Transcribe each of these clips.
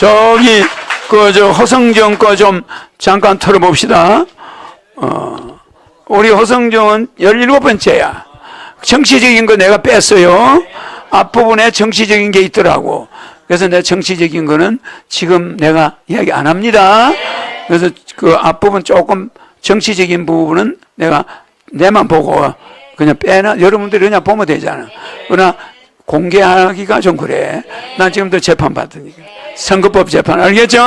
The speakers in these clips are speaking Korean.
저기 저 허성정 거 좀 잠깐 털어봅시다. 우리 허성정은 17번째야. 정치적인 거 내가 뺐어요. 앞부분에 정치적인 게 있더라고. 그래서 내 정치적인 거는 지금 내가 이야기 안 합니다. 그래서 그 앞부분 조금 정치적인 부분은 내가 내만 보고 그냥 빼나, 여러분들이 그냥 보면 되잖아. 그러나 공개하기가 좀 그래. 난 지금도 재판 받으니까. 선거법 재판. 알겠죠?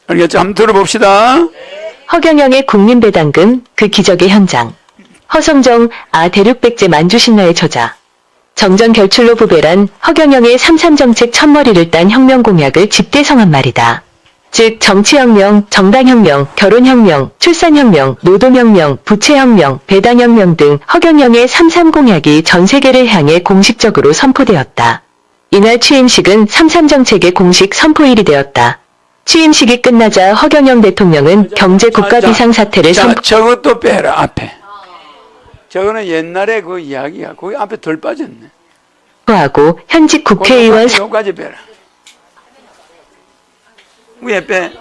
알겠죠? 한번 들어봅시다. 허경영의 국민배당금, 그 기적의 현장. 허성정, 대륙백제 만주신라의 저자. 정전 결출로 부배란 허경영의 3.3정책 첫머리를 딴 혁명 공약을 집대성한 말이다. 즉 정치혁명, 정당혁명, 결혼혁명, 출산혁명, 노동혁명, 부채혁명, 배당혁명 등 허경영의 3.3 공약이 전 세계를 향해 공식적으로 선포되었다. 이날 취임식은 3.3 정책의 공식 선포일이 되었다. 취임식이 끝나자 허경영 대통령은 경제 국가 비상사태를 선포. 저것도 빼라 앞에. 저거는 옛날에 그 이야기야. 거기 앞에 덜 빠졌네. 하고 현직 국회의원 여기까지 빼라. 위에 빼.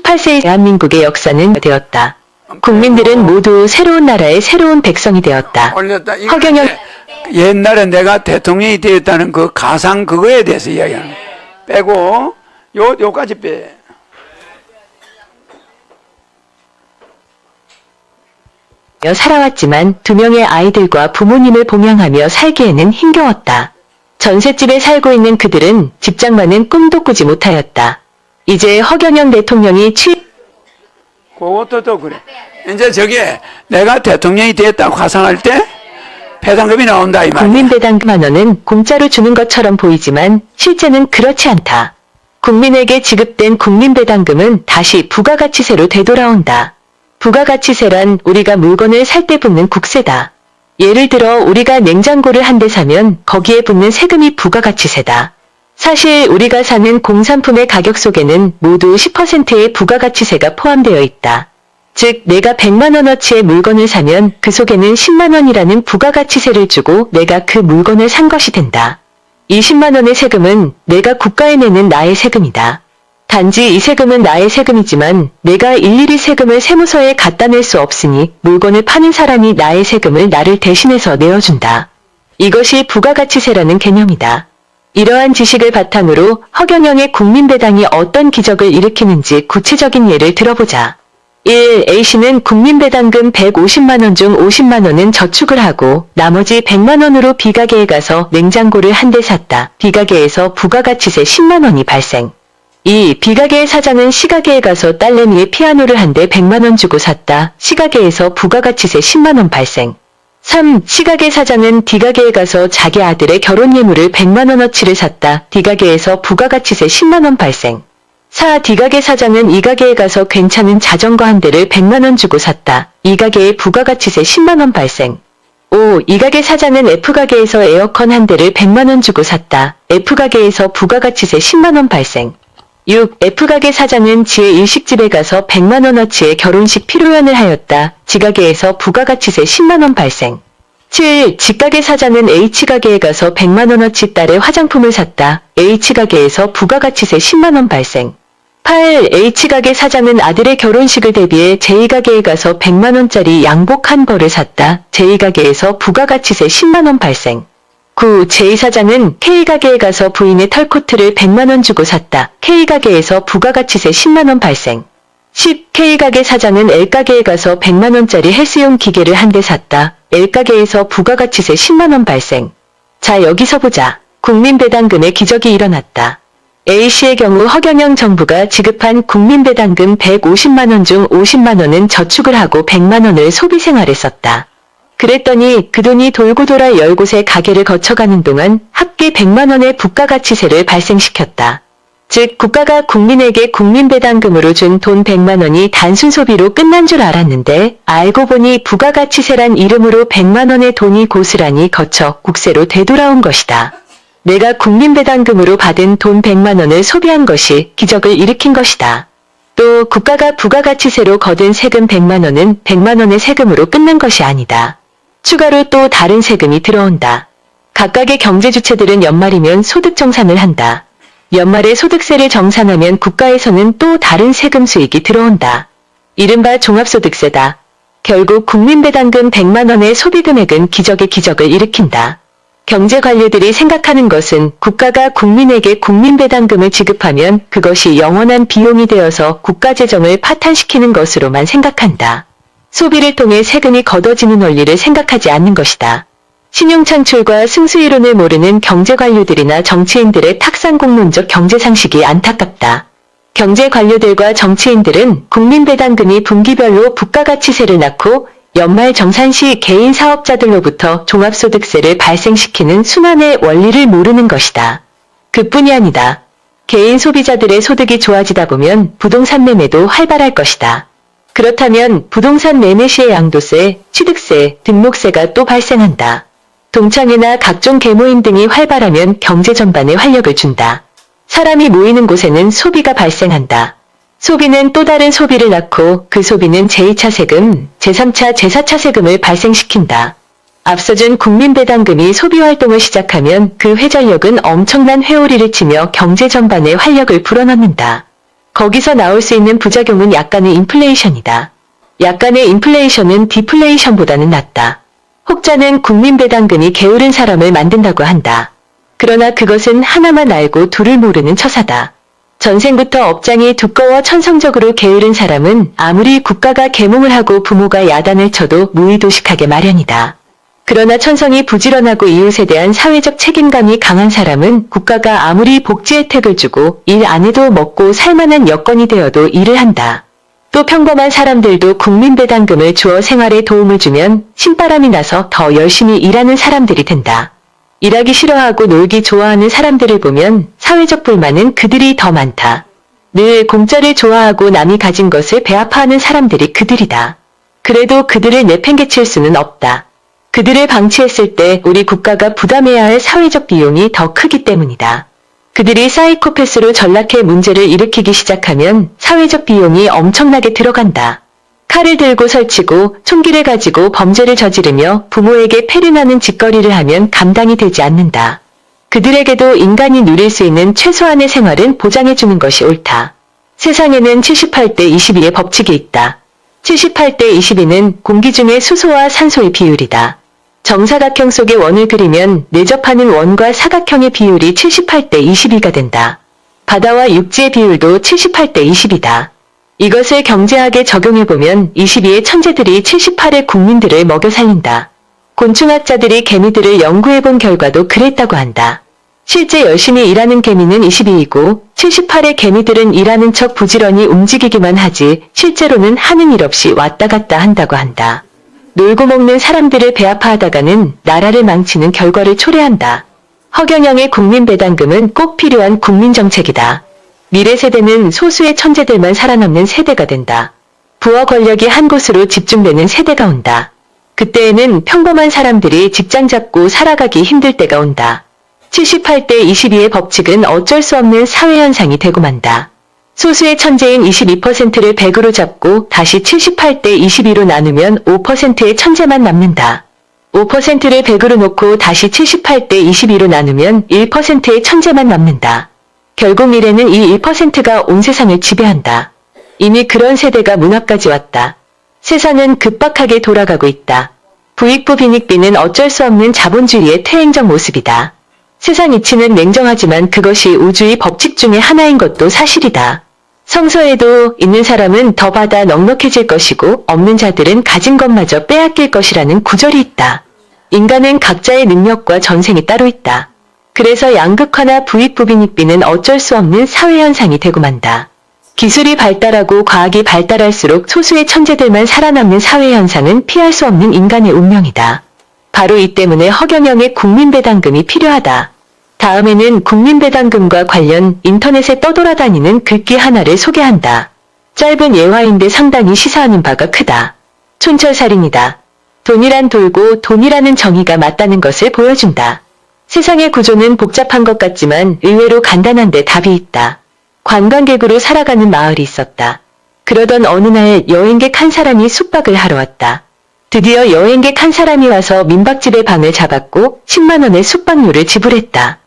18세의 대한민국의 역사는 되었다. 국민들은 모두 새로운 나라의 새로운 백성이 되었다. 올렸다. 허경영 옛날에 내가 대통령이 되었다는 그 가상 그거에 대해서 이야기하는 거야. 빼고 요까지 빼. 살아왔지만 2명의 아이들과 부모님을 봉양하며 살기에는 힘겨웠다. 전셋집에 살고 있는 그들은 집장만은 꿈도 꾸지 못하였다. 이제 허경영 대통령이 그것도 또 그래. 이제 저게 내가 대통령이 됐다고 가상할 때 배당금이 나온다 이 말이야. 국민배당금 10,000원은 공짜로 주는 것처럼 보이지만 실제는 그렇지 않다. 국민에게 지급된 국민배당금은 다시 부가가치세로 되돌아온다. 부가가치세란 우리가 물건을 살 때 붙는 국세다. 예를 들어 우리가 냉장고를 한 대 사면 거기에 붙는 세금이 부가가치세다. 사실 우리가 사는 공산품의 가격 속에는 모두 10%의 부가가치세가 포함되어 있다. 즉 내가 100만원어치의 물건을 사면 그 속에는 10만원이라는 부가가치세를 주고 내가 그 물건을 산 것이 된다. 이 10만원의 세금은 내가 국가에 내는 나의 세금이다. 단지 이 세금은 나의 세금이지만 내가 일일이 세금을 세무서에 갖다 낼 수 없으니 물건을 파는 사람이 나의 세금을 나를 대신해서 내어준다. 이것이 부가가치세라는 개념이다. 이러한 지식을 바탕으로 허경영의 국민배당이 어떤 기적을 일으키는지 구체적인 예를 들어보자. 1. A씨는 국민배당금 150만원 중 50만원은 저축을 하고 나머지 100만원으로 B가게에 가서 냉장고를 한 대 샀다. B가게에서 부가가치세 10만원이 발생. 2. B가게의 사장은 C가게에 가서 딸내미의 피아노를 한 대 100만원 주고 샀다. C가게에서 부가가치세 10만원 발생. 3. C가게 사장은 D가게에 가서 자기 아들의 결혼예물을 100만원어치를 샀다. D가게에서 부가가치세 10만원 발생. 4. D가게 사장은 E가게에 가서 괜찮은 자전거 한 대를 100만원 주고 샀다. E가게의 부가가치세 10만원 발생. 5. E가게 사장은 F가게에서 에어컨 한 대를 100만원 주고 샀다. F가게에서 부가가치세 10만원 발생. 6. F가게 사장은 지의 일식집에 가서 100만원어치의 결혼식 피로연을 하였다. G가게에서 부가가치세 10만원 발생. 7. G가게 사장은 H가게에 가서 100만원어치 딸의 화장품을 샀다. H가게에서 부가가치세 10만원 발생. 8. H가게 사장은 아들의 결혼식을 대비해 J가게에 가서 100만원짜리 양복 한 벌을 샀다. J가게에서 부가가치세 10만원 발생. 9. J사장은 K가게에 가서 부인의 털코트를 100만원 주고 샀다. K가게에서 부가가치세 10만원 발생. 10. K가게 사장은 L가게에 가서 100만원짜리 헬스용 기계를 한 대 샀다. L가게에서 부가가치세 10만원 발생. 자 여기서 보자. 국민배당금의 기적이 일어났다. A씨의 경우 허경영 정부가 지급한 국민배당금 150만원 중 50만원은 저축을 하고 100만원을 소비생활에 썼다. 그랬더니 그 돈이 돌고 돌아 10곳의 가게를 거쳐가는 동안 합계 100만원의 부가가치세를 발생시켰다. 즉 국가가 국민에게 국민배당금으로 준 돈 100만원이 단순 소비로 끝난 줄 알았는데 알고 보니 부가가치세란 이름으로 100만원의 돈이 고스란히 거쳐 국세로 되돌아온 것이다. 내가 국민배당금으로 받은 돈 100만원을 소비한 것이 기적을 일으킨 것이다. 또 국가가 부가가치세로 거둔 세금 100만원은 100만원의 세금으로 끝난 것이 아니다. 추가로 또 다른 세금이 들어온다. 각각의 경제주체들은 연말이면 소득정산을 한다. 연말에 소득세를 정산하면 국가에서는 또 다른 세금 수익이 들어온다. 이른바 종합소득세다. 결국 국민배당금 100만 원의 소비금액은 기적의 기적을 일으킨다. 경제관료들이 생각하는 것은 국가가 국민에게 국민배당금을 지급하면 그것이 영원한 비용이 되어서 국가재정을 파탄시키는 것으로만 생각한다. 소비를 통해 세금이 걷어지는 원리를 생각하지 않는 것이다. 신용창출과 승수이론을 모르는 경제관료들이나 정치인들의 탁상공론적 경제상식이 안타깝다. 경제관료들과 정치인들은 국민배당금이 분기별로 부가가치세를 낳고 연말 정산 시 개인 사업자들로부터 종합소득세를 발생시키는 순환의 원리를 모르는 것이다. 그뿐이 아니다. 개인 소비자들의 소득이 좋아지다 보면 부동산 매매도 활발할 것이다. 그렇다면 부동산 매매 시의 양도세, 취득세, 등록세가 또 발생한다. 동창회나 각종 계모임 등이 활발하면 경제 전반에 활력을 준다. 사람이 모이는 곳에는 소비가 발생한다. 소비는 또 다른 소비를 낳고 그 소비는 제2차 세금, 제3차, 제4차 세금을 발생시킨다. 앞서준 국민배당금이 소비활동을 시작하면 그 회전력은 엄청난 회오리를 치며 경제 전반에 활력을 불어넣는다. 거기서 나올 수 있는 부작용은 약간의 인플레이션이다. 약간의 인플레이션은 디플레이션보다는 낫다. 혹자는 국민배당금이 게으른 사람을 만든다고 한다. 그러나 그것은 하나만 알고 둘을 모르는 처사다. 전생부터 업장이 두꺼워 천성적으로 게으른 사람은 아무리 국가가 계몽을 하고 부모가 야단을 쳐도 무의도식하게 마련이다. 그러나 천성이 부지런하고 이웃에 대한 사회적 책임감이 강한 사람은 국가가 아무리 복지 혜택을 주고 일 안 해도 먹고 살만한 여건이 되어도 일을 한다. 또 평범한 사람들도 국민배당금을 주어 생활에 도움을 주면 신바람이 나서 더 열심히 일하는 사람들이 된다. 일하기 싫어하고 놀기 좋아하는 사람들을 보면 사회적 불만은 그들이 더 많다. 늘 공짜를 좋아하고 남이 가진 것을 배아파하는 사람들이 그들이다. 그래도 그들을 내팽개칠 수는 없다. 그들을 방치했을 때 우리 국가가 부담해야 할 사회적 비용이 더 크기 때문이다. 그들이 사이코패스로 전락해 문제를 일으키기 시작하면 사회적 비용이 엄청나게 들어간다. 칼을 들고 설치고 총기를 가지고 범죄를 저지르며 부모에게 패륜하는 짓거리를 하면 감당이 되지 않는다. 그들에게도 인간이 누릴 수 있는 최소한의 생활은 보장해주는 것이 옳다. 세상에는 78대 22의 법칙이 있다. 78대 22는 공기 중의 수소와 산소의 비율이다. 정사각형 속의 원을 그리면 내접하는 원과 사각형의 비율이 78대 22가 된다. 바다와 육지의 비율도 78대 20이다. 이것을 경제학에 적용해보면 22의 천재들이 78의 국민들을 먹여 살린다. 곤충학자들이 개미들을 연구해본 결과도 그랬다고 한다. 실제 열심히 일하는 개미는 22이고 78의 개미들은 일하는 척 부지런히 움직이기만 하지 실제로는 하는 일 없이 왔다 갔다 한다고 한다. 놀고 먹는 사람들을 배아파하다가는 나라를 망치는 결과를 초래한다. 허경영의 국민배당금은 꼭 필요한 국민정책이다. 미래 세대는 소수의 천재들만 살아남는 세대가 된다. 부와 권력이 한 곳으로 집중되는 세대가 온다. 그때에는 평범한 사람들이 직장 잡고 살아가기 힘들 때가 온다. 78대 22의 법칙은 어쩔 수 없는 사회현상이 되고 만다. 소수의 천재인 22%를 100으로 잡고 다시 78대 22로 나누면 5%의 천재만 남는다. 5%를 100으로 놓고 다시 78대 22로 나누면 1%의 천재만 남는다. 결국 미래는 이 1%가 온 세상을 지배한다. 이미 그런 세대가 문 앞까지 왔다. 세상은 급박하게 돌아가고 있다. 부익부 빈익빈은 어쩔 수 없는 자본주의의 퇴행적 모습이다. 세상 이치는 냉정하지만 그것이 우주의 법칙 중의 하나인 것도 사실이다. 성서에도 있는 사람은 더 받아 넉넉해질 것이고 없는 자들은 가진 것마저 빼앗길 것이라는 구절이 있다. 인간은 각자의 능력과 전생이 따로 있다. 그래서 양극화나 부익부빈익빈은 어쩔 수 없는 사회현상이 되고 만다. 기술이 발달하고 과학이 발달할수록 소수의 천재들만 살아남는 사회현상은 피할 수 없는 인간의 운명이다. 바로 이 때문에 허경영의 국민배당금이 필요하다. 다음에는 국민배당금과 관련 인터넷에 떠돌아다니는 글귀 하나를 소개한다. 짧은 예화인데 상당히 시사하는 바가 크다. 촌철살인이다. 돈이란 돌고 돈이라는 정의가 맞다는 것을 보여준다. 세상의 구조는 복잡한 것 같지만 의외로 간단한데 답이 있다. 관광객으로 살아가는 마을이 있었다. 그러던 어느 날 여행객 한 사람이 숙박을 하러 왔다. 드디어 여행객 한 사람이 와서 민박집의 방을 잡았고 10만 원의 숙박료를 지불했다.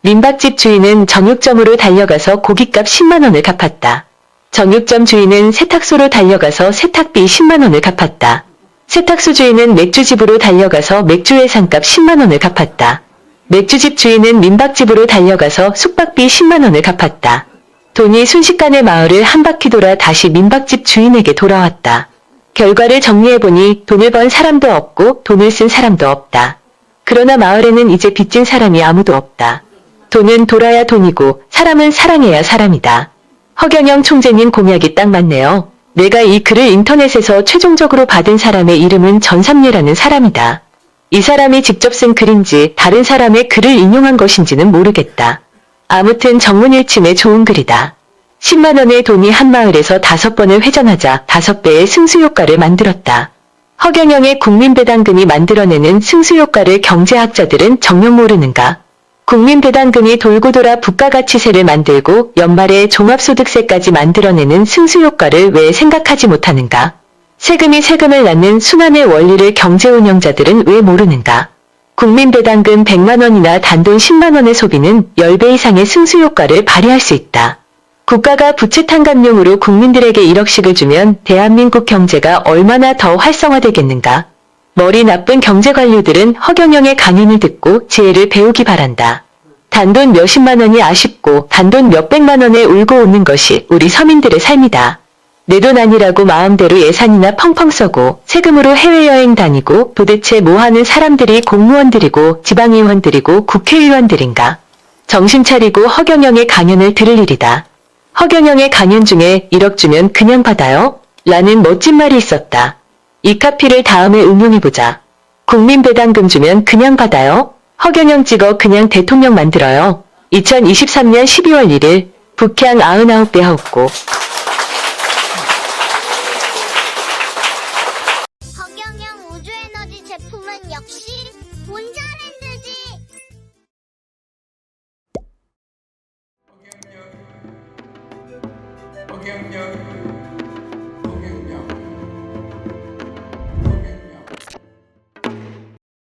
민박집 주인은 정육점으로 달려가서 고깃값 10만원을 갚았다. 정육점 주인은 세탁소로 달려가서 세탁비 10만원을 갚았다. 세탁소 주인은 맥주집으로 달려가서 맥주 외상값 10만원을 갚았다. 맥주집 주인은 민박집으로 달려가서 숙박비 10만원을 갚았다. 돈이 순식간에 마을을 한 바퀴 돌아 다시 민박집 주인에게 돌아왔다. 결과를 정리해보니 돈을 번 사람도 없고 돈을 쓴 사람도 없다. 그러나 마을에는 이제 빚진 사람이 아무도 없다. 돈은 돌아야 돈이고 사람은 사랑해야 사람이다. 허경영 총재님 공약이 딱 맞네요. 내가 이 글을 인터넷에서 최종적으로 받은 사람의 이름은 전삼례라는 사람이다. 이 사람이 직접 쓴 글인지 다른 사람의 글을 인용한 것인지는 모르겠다. 아무튼 정문일침에 좋은 글이다. 10만원의 돈이 한 마을에서 5번을 회전하자 5배의 승수효과를 만들었다. 허경영의 국민배당금이 만들어내는 승수효과를 경제학자들은 정녕 모르는가? 국민배당금이 돌고 돌아 부가가치세를 만들고 연말에 종합소득세까지 만들어내는 승수효과를 왜 생각하지 못하는가? 세금이 세금을 낳는 순환의 원리를 경제운영자들은 왜 모르는가? 국민배당금 100만원이나 단돈 10만원의 소비는 10배 이상의 승수효과를 발휘할 수 있다. 국가가 부채 탕감용으로 국민들에게 1억씩을 주면 대한민국 경제가 얼마나 더 활성화되겠는가? 머리 나쁜 경제관료들은 허경영의 강연을 듣고 지혜를 배우기 바란다. 단돈 몇십만 원이 아쉽고 단돈 몇백만 원에 울고 웃는 것이 우리 서민들의 삶이다. 내 돈 아니라고 마음대로 예산이나 펑펑 써고 세금으로 해외여행 다니고 도대체 뭐하는 사람들이 공무원들이고 지방의원들이고 국회의원들인가? 정신 차리고 허경영의 강연을 들을 일이다. 허경영의 강연 중에 1억 주면 그냥 받아요? 라는 멋진 말이 있었다. 이 카피를 다음에 응용해보자. 국민배당금 주면 그냥 받아요? 허경영 찍어 그냥 대통령 만들어요. 2023년 12월 1일 북향 99배 하옵고 허경영 우주에너지 제품은 역시 본자랜드지. 허경영